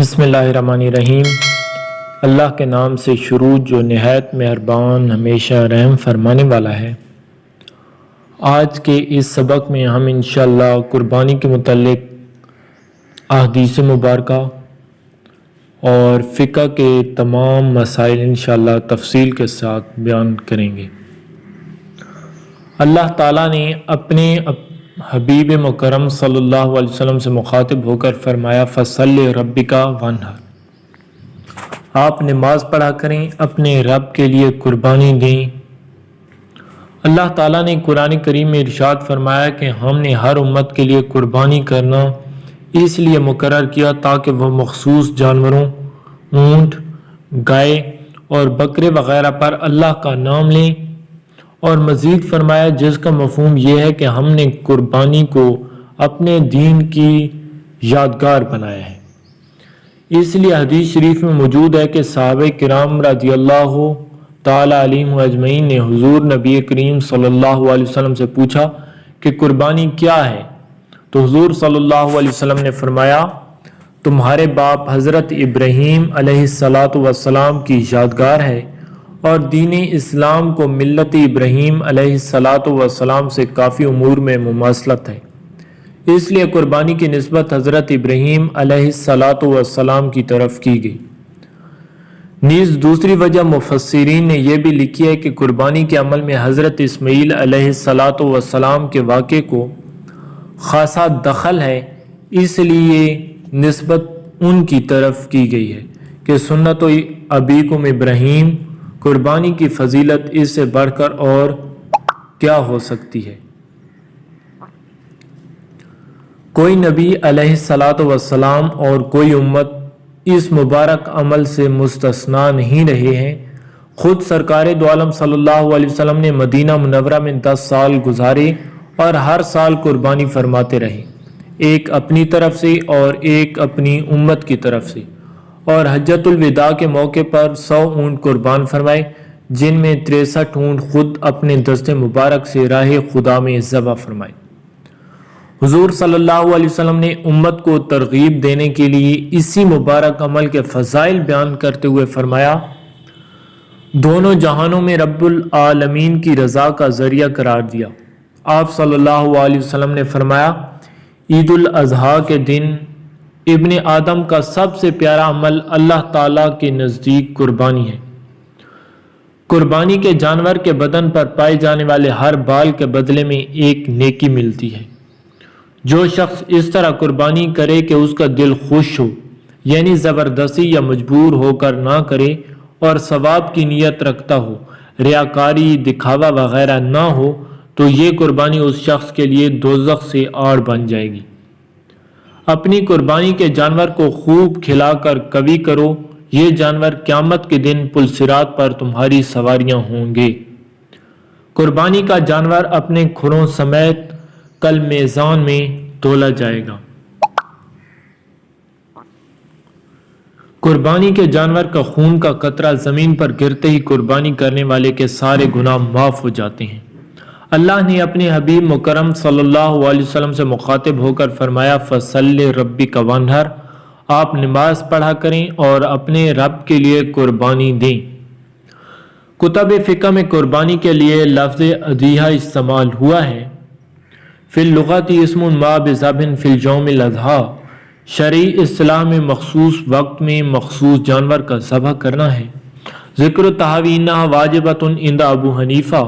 بسم اللہ الرحمن الرحیم۔ اللہ کے نام سے شروع جو نہایت مہربان ہمیشہ رحم فرمانے والا ہے۔ آج کے اس سبق میں ہم انشاءاللہ قربانی کے متعلق احادیث مبارکہ اور فقہ کے تمام مسائل انشاءاللہ تفصیل کے ساتھ بیان کریں گے۔ اللہ تعالیٰ نے اپنے حبیب مکرم صلی اللہ علیہ وسلم سے مخاطب ہو کر فرمایا فَصَلِّ رَبِّكَ وَانْحَرْ، آپ نماز پڑھا کریں، اپنے رب کے لیے قربانی دیں۔ اللہ تعالیٰ نے قرآن کریم میں ارشاد فرمایا کہ ہم نے ہر امت کے لیے قربانی کرنا اس لیے مقرر کیا تاکہ وہ مخصوص جانوروں، اونٹ، گائے اور بکرے وغیرہ پر اللہ کا نام لیں، اور مزید فرمایا جس کا مفہوم یہ ہے کہ ہم نے قربانی کو اپنے دین کی یادگار بنایا ہے۔ اس لیے حدیث شریف میں موجود ہے کہ صحابہ کرام رضی اللہ تعالی علیہم اجمعین نے حضور نبی کریم صلی اللہ علیہ وسلم سے پوچھا کہ قربانی کیا ہے؟ تو حضور صلی اللہ علیہ وسلم نے فرمایا تمہارے باپ حضرت ابراہیم علیہ السلام کی یادگار ہے، اور دین اسلام کو ملت ابراہیم علیہ السلام سے کافی امور میں مماثلت ہے، اس لیے قربانی کی نسبت حضرت ابراہیم علیہ السلام کی طرف کی گئی۔ نیز دوسری وجہ مفسرین نے یہ بھی لکھی ہے کہ قربانی کے عمل میں حضرت اسماعیل علیہ السلام کے واقعے کو خاصا دخل ہے، اس لیے نسبت ان کی طرف کی گئی ہے کہ سنت ابیکم ابراہیم، قربانی کی فضیلت اس سے بڑھ کر اور کیا ہو سکتی ہے؟ کوئی نبی علیہ السلام اور کوئی امت اس مبارک عمل سے مستثنا نہیں رہے ہیں۔ خود سرکار دو عالم صلی اللہ علیہ وسلم نے مدینہ منورہ میں 10 سال گزارے اور ہر سال قربانی فرماتے رہے، ایک اپنی طرف سے اور ایک اپنی امت کی طرف سے، اور حجۃ الوداع کے موقع پر 100 اونٹ قربان فرمائے، جن میں 63 اونٹ خود اپنے دست مبارک سے راہ خدا میں ذبح فرمائے۔ حضور صلی اللہ علیہ وسلم نے امت کو ترغیب دینے کے لیے اسی مبارک عمل کے فضائل بیان کرتے ہوئے فرمایا دونوں جہانوں میں رب العالمین کی رضا کا ذریعہ قرار دیا۔ آپ صلی اللہ علیہ وسلم نے فرمایا عید الاضحیٰ کے دن ابن آدم کا سب سے پیارا عمل اللہ تعالیٰ کے نزدیک قربانی ہے۔ قربانی کے جانور کے بدن پر پائے جانے والے ہر بال کے بدلے میں ایک نیکی ملتی ہے۔ جو شخص اس طرح قربانی کرے کہ اس کا دل خوش ہو، یعنی زبردستی یا مجبور ہو کر نہ کرے، اور ثواب کی نیت رکھتا ہو، ریاکاری، دکھاوا وغیرہ نہ ہو، تو یہ قربانی اس شخص کے لیے دوزخ سے آڑ بن جائے گی۔ اپنی قربانی کے جانور کو خوب کھلا کر قوی کرو، یہ جانور قیامت کے دن پلصراط پر تمہاری سواریاں ہوں گے۔ قربانی کا جانور اپنے کھروں سمیت کل میزان میں تولا جائے گا۔ قربانی کے جانور کا خون کا قطرہ زمین پر گرتے ہی قربانی کرنے والے کے سارے گناہ معاف ہو جاتے ہیں۔ اللہ نے اپنے حبیب مکرم صلی اللہ علیہ وسلم سے مخاطب ہو کر فرمایا فَصَلِّ رَبِّكَ وَانْحَرْ، آپ نماز پڑھا کریں اور اپنے رب کے لیے قربانی دیں۔ کتب فقہ میں قربانی کے لیے لفظ اضحیٰ استعمال ہوا ہے۔ فی اللغت اسم ما بذبح فی اليوم الاضحیٰ، شرعی اصطلاح میں مخصوص وقت میں مخصوص جانور کا ذبح کرنا ہے۔ ذکر طحاوی انہا واجبۃ عند ابو حنیفہ،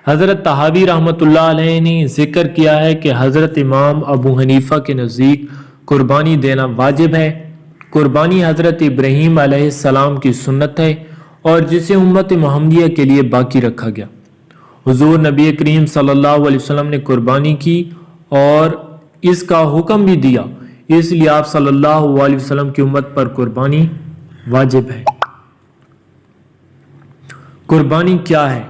حضرت طحاوی رحمۃ اللہ علیہ نے ذکر کیا ہے کہ حضرت امام ابو حنیفہ کے نزدیک قربانی دینا واجب ہے۔ قربانی حضرت ابراہیم علیہ السلام کی سنت ہے اور جسے امت محمدیہ کے لیے باقی رکھا گیا۔ حضور نبی کریم صلی اللہ علیہ وسلم نے قربانی کی اور اس کا حکم بھی دیا، اس لیے آپ صلی اللہ علیہ وسلم کی امت پر قربانی واجب ہے۔ قربانی کیا ہے؟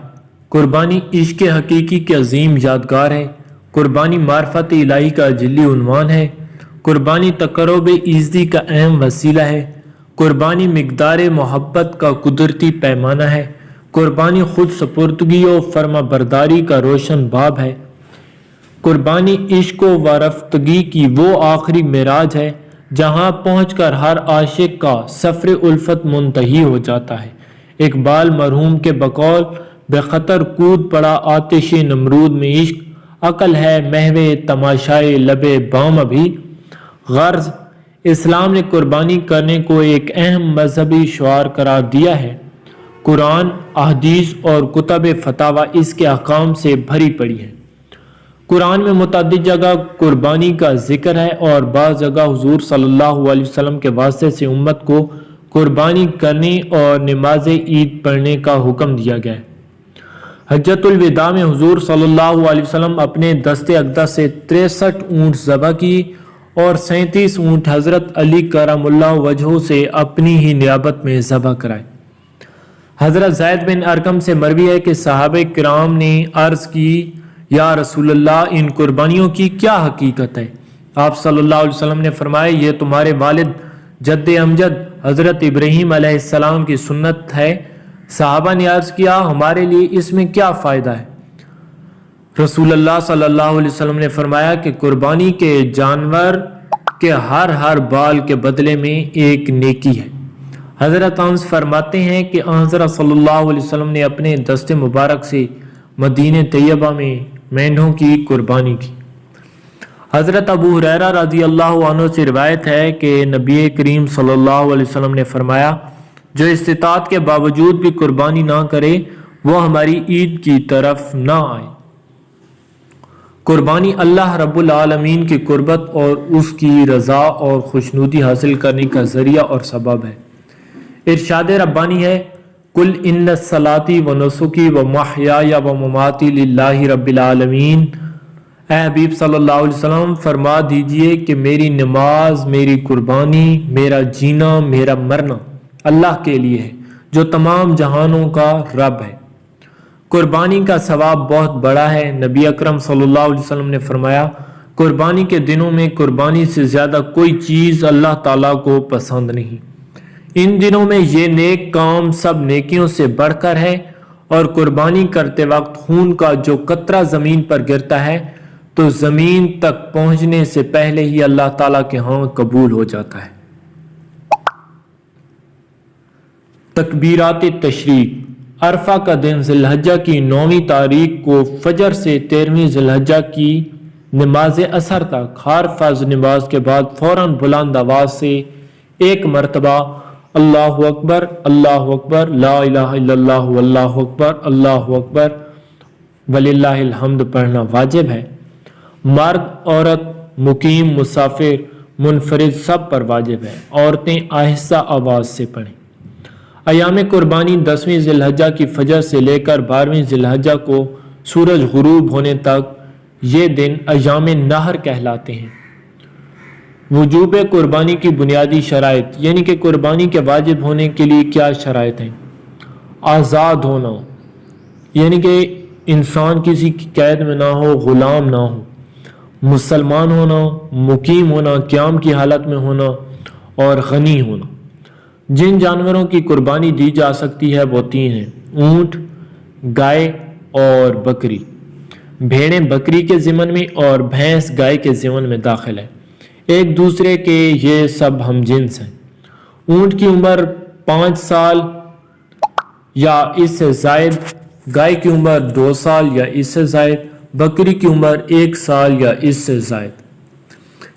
قربانی عشق حقیقی کی عظیم یادگار ہے۔ قربانی معرفت الہی کا جلی عنوان ہے۔ قربانی تقرب ایزدی کا اہم وسیلہ ہے۔ قربانی مقدار محبت کا قدرتی پیمانہ ہے۔ قربانی خود سپردگی و فرما برداری کا روشن باب ہے۔ قربانی عشق و وارفتگی کی وہ آخری معراج ہے جہاں پہنچ کر ہر عاشق کا سفر الفت منتہی ہو جاتا ہے۔ اقبال مرحوم کے بقول بے خطر کود پڑا آتش نمرود میں عشق، عقل ہے محو تماشائے لب بام ابھی۔ غرض اسلام نے قربانی کرنے کو ایک اہم مذہبی شعار قرار دیا ہے۔ قرآن، احادیث اور کتب فتاوی اس کے احکام سے بھری پڑی ہیں۔ قرآن میں متعدد جگہ قربانی کا ذکر ہے اور بعض جگہ حضور صلی اللہ علیہ وسلم کے واسطے سے امت کو قربانی کرنے اور نماز عید پڑھنے کا حکم دیا گیا ہے۔ حجۃ الوداع میں حضور صلی اللہ علیہ وسلم اپنے دست اقدس سے 63 اونٹ ذبح کی اور 37 اونٹ حضرت علی کرم اللہ وجہہ سے اپنی ہی نیابت میں ذبح کرائے۔ حضرت زید بن ارقم سے مروی ہے کہ صحابہ کرام نے عرض کی، یا رسول اللہ، ان قربانیوں کی کیا حقیقت ہے؟ آپ صلی اللہ علیہ وسلم نے فرمایا، یہ تمہارے والد جد امجد حضرت ابراہیم علیہ السلام کی سنت ہے۔ صحابہ نے عرض کیا، ہمارے لیے اس میں کیا فائدہ ہے؟ رسول اللہ صلی اللہ علیہ وسلم نے فرمایا کہ قربانی کے جانور کے ہر بال کے بدلے میں ایک نیکی ہے۔ حضرت انس فرماتے ہیں کہ حضرت صلی اللہ علیہ وسلم نے اپنے دست مبارک سے مدینہ طیبہ میں مینڈھوں کی قربانی کی۔ حضرت ابو ہریرہ رضی اللہ عنہ سے روایت ہے کہ نبی کریم صلی اللہ علیہ وسلم نے فرمایا، جو استطاعت کے باوجود بھی قربانی نہ کرے وہ ہماری عید کی طرف نہ آئے۔ قربانی اللہ رب العالمین کی قربت اور اس کی رضا اور خوشنودی حاصل کرنے کا ذریعہ اور سبب ہے۔ ارشاد ربانی ہے، قل ان صلاتی و نسکی و محیای و مماتی للہ رب العالمین۔ اے حبیب صلی اللہ علیہ وسلم، فرما دیجئے کہ میری نماز، میری قربانی، میرا جینا، میرا مرنا اللہ کے لیے ہے جو تمام جہانوں کا رب ہے۔ قربانی کا ثواب بہت بڑا ہے۔ نبی اکرم صلی اللہ علیہ وسلم نے فرمایا، قربانی کے دنوں میں قربانی سے زیادہ کوئی چیز اللہ تعالیٰ کو پسند نہیں۔ ان دنوں میں یہ نیک کام سب نیکیوں سے بڑھ کر ہے، اور قربانی کرتے وقت خون کا جو قطرہ زمین پر گرتا ہے تو زمین تک پہنچنے سے پہلے ہی اللہ تعالیٰ کے ہاں قبول ہو جاتا ہے۔ تکبیرات تشریق۔ عرفہ کا دن ذی الحجہ کی 9ویں تاریخ کو فجر سے 13ویں ذی الحجہ کی نماز عصر تک ہر فرض نماز کے بعد فوراً بلند آواز سے ایک مرتبہ اللہ اکبر اللہ اکبر لا الہ الا اللہ واللہ اکبر اللہ اکبر وللہ الحمد پڑھنا واجب ہے۔ مرد، عورت، مقیم، مسافر، منفرد سب پر واجب ہے۔ عورتیں آہستہ آواز سے پڑھیں۔ ایام قربانی 10ویں ذی الحجہ کی فجر سے لے کر 12ویں ذی الحجہ کو سورج غروب ہونے تک یہ دن ایام نحر کہلاتے ہیں۔ وجوب قربانی کی بنیادی شرائط، یعنی کہ قربانی کے واجب ہونے کے لیے کیا شرائط ہیں؟ آزاد ہونا، یعنی کہ انسان کسی کی قید میں نہ ہو، غلام نہ ہو، مسلمان ہونا، مقیم ہونا، قیام کی حالت میں ہونا، اور غنی ہونا۔ جن جانوروں کی قربانی دی جا سکتی ہے وہ 3 ہیں: اونٹ، گائے اور بکری۔ بھیڑیں بکری کے ضمن میں اور بھینس گائے کے ضمن میں داخل ہے، ایک دوسرے کے یہ سب ہم جنس ہیں۔ اونٹ کی عمر 5 سال یا اس سے زائد، گائے کی عمر 2 سال یا اس سے زائد، بکری کی عمر 1 سال یا اس سے زائد۔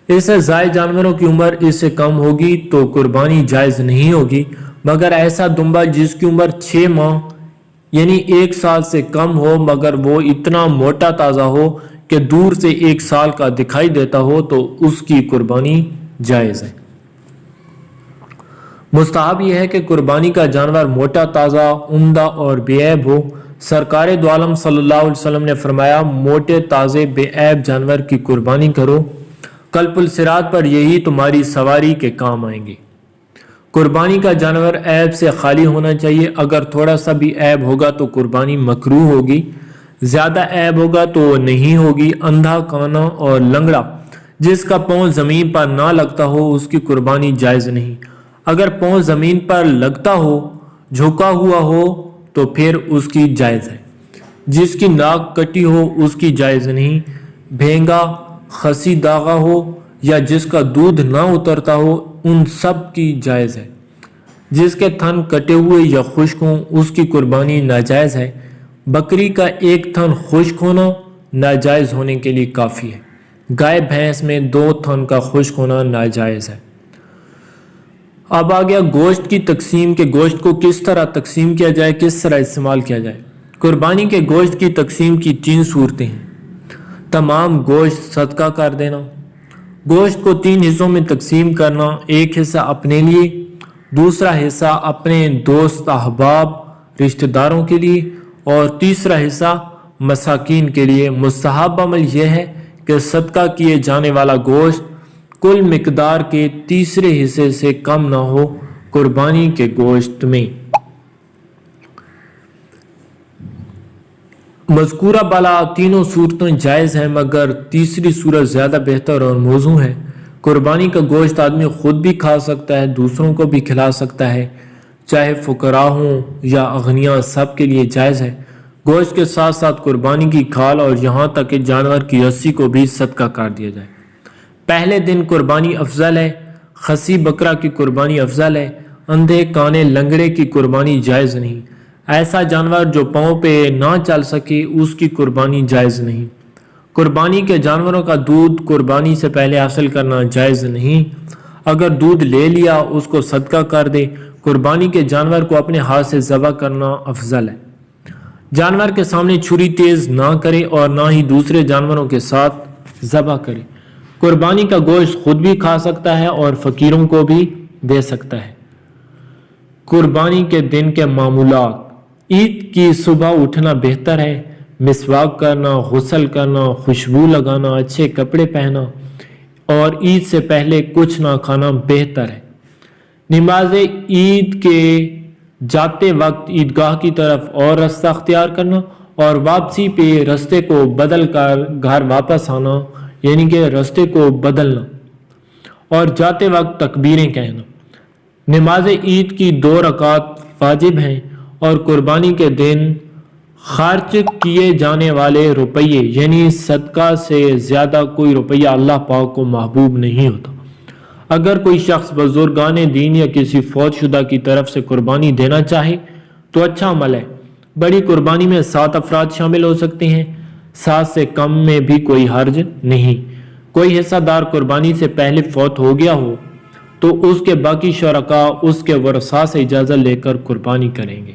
اس سے زائد جانوروں کی عمر اس سے کم ہوگی تو قربانی جائز نہیں ہوگی، مگر ایسا دمبا جس کی عمر 6 ماہ یعنی 1 سال سے کم ہو مگر وہ اتنا موٹا تازہ ہو کہ دور سے 1 سال کا دکھائی دیتا ہو تو اس کی قربانی جائز ہے۔ مستحب یہ ہے کہ قربانی کا جانور موٹا تازہ، عمدہ اور بے عیب ہو۔ سرکار دو عالم صلی اللہ علیہ وسلم نے فرمایا، موٹے تازے بے عیب جانور کی قربانی کرو، کلپ الصراط پر یہی تمہاری سواری کے کام آئیں گے۔ قربانی کا جانور عیب سے خالی ہونا چاہیے، اگر تھوڑا سا بھی عیب ہوگا تو قربانی مکروہ ہوگی، زیادہ عیب ہوگا تو نہیں ہوگی۔ اندھا، کانا اور لنگڑا جس کا پاؤں زمین پر نہ لگتا ہو اس کی قربانی جائز نہیں، اگر پاؤں زمین پر لگتا ہو، جھکا ہوا ہو تو پھر اس کی جائز ہے۔ جس کی ناک کٹی ہو اس کی جائز نہیں، بھینگا، خسی داغا ہو یا جس کا دودھ نہ اترتا ہو ان سب کی جائز ہے۔ جس کے تھن کٹے ہوئے یا خشک ہوں اس کی قربانی ناجائز ہے۔ بکری کا ایک تھن خشک ہونا ناجائز ہونے کے لیے کافی ہے۔ گائے بھینس میں 2 تھن کا خشک ہونا ناجائز ہے۔ اب آ گیا گوشت کی تقسیم کے گوشت کو کس طرح تقسیم کیا جائے، کس طرح استعمال کیا جائے۔ قربانی کے گوشت کی تقسیم کی 3 صورتیں ہیں۔ تمام گوشت صدقہ کر دینا، گوشت کو 3 حصوں میں تقسیم کرنا، ایک حصہ اپنے لیے، دوسرا حصہ اپنے دوست احباب رشتہ داروں کے لیے اور تیسرا حصہ مساکین کے لیے۔ مستحب عمل یہ ہے کہ صدقہ کیے جانے والا گوشت کل مقدار کے تیسرے حصے سے کم نہ ہو۔ قربانی کے گوشت میں مذکورہ بالا تینوں صورتیں جائز ہیں، مگر تیسری صورت زیادہ بہتر اور موزوں ہے۔ قربانی کا گوشت آدمی خود بھی کھا سکتا ہے، دوسروں کو بھی کھلا سکتا ہے، چاہے فقراء ہوں یا اغنیاء، سب کے لیے جائز ہے۔ گوشت کے ساتھ ساتھ قربانی کی کھال اور یہاں تک کہ جانور کی رسی کو بھی صدقہ کر دیا جائے۔ پہلے دن قربانی افضل ہے، خصی بکرا کی قربانی افضل ہے، اندھے کانے لنگڑے کی قربانی جائز نہیں۔ ایسا جانور جو پاؤں پہ نہ چل سکے اس کی قربانی جائز نہیں۔ قربانی کے جانوروں کا دودھ قربانی سے پہلے حاصل کرنا جائز نہیں۔ اگر دودھ لے لیا اس کو صدقہ کر دے۔ قربانی کے جانور کو اپنے ہاتھ سے ذبح کرنا افضل ہے۔ جانور کے سامنے چھری تیز نہ کرے اور نہ ہی دوسرے جانوروں کے ساتھ ذبح کرے۔ قربانی کا گوشت خود بھی کھا سکتا ہے اور فقیروں کو بھی دے سکتا ہے۔ قربانی کے دن کے معمولات: عید کی صبح اٹھنا بہتر ہے، مسواک کرنا، غسل کرنا، خوشبو لگانا، اچھے کپڑے پہنا اور عید سے پہلے کچھ نہ کھانا بہتر ہے۔ نماز عید کے جاتے وقت عیدگاہ کی طرف اور رستہ اختیار کرنا اور واپسی پہ رستے کو بدل کر گھر واپس آنا، یعنی کہ رستے کو بدلنا اور جاتے وقت تکبیریں کہنا۔ نماز عید کی 2 رکعات واجب ہیں اور قربانی کے دن خرچ کیے جانے والے روپیے یعنی صدقہ سے زیادہ کوئی روپیہ اللہ پاک کو محبوب نہیں ہوتا۔ اگر کوئی شخص بزرگان دین یا کسی فوت شدہ کی طرف سے قربانی دینا چاہے تو اچھا عمل ہے۔ بڑی قربانی میں 7 افراد شامل ہو سکتے ہیں، 7 سے کم میں بھی کوئی حرج نہیں۔ کوئی حصہ دار قربانی سے پہلے فوت ہو گیا ہو تو اس کے باقی شرکاء اس کے ورثاء سے اجازت لے کر قربانی کریں گے۔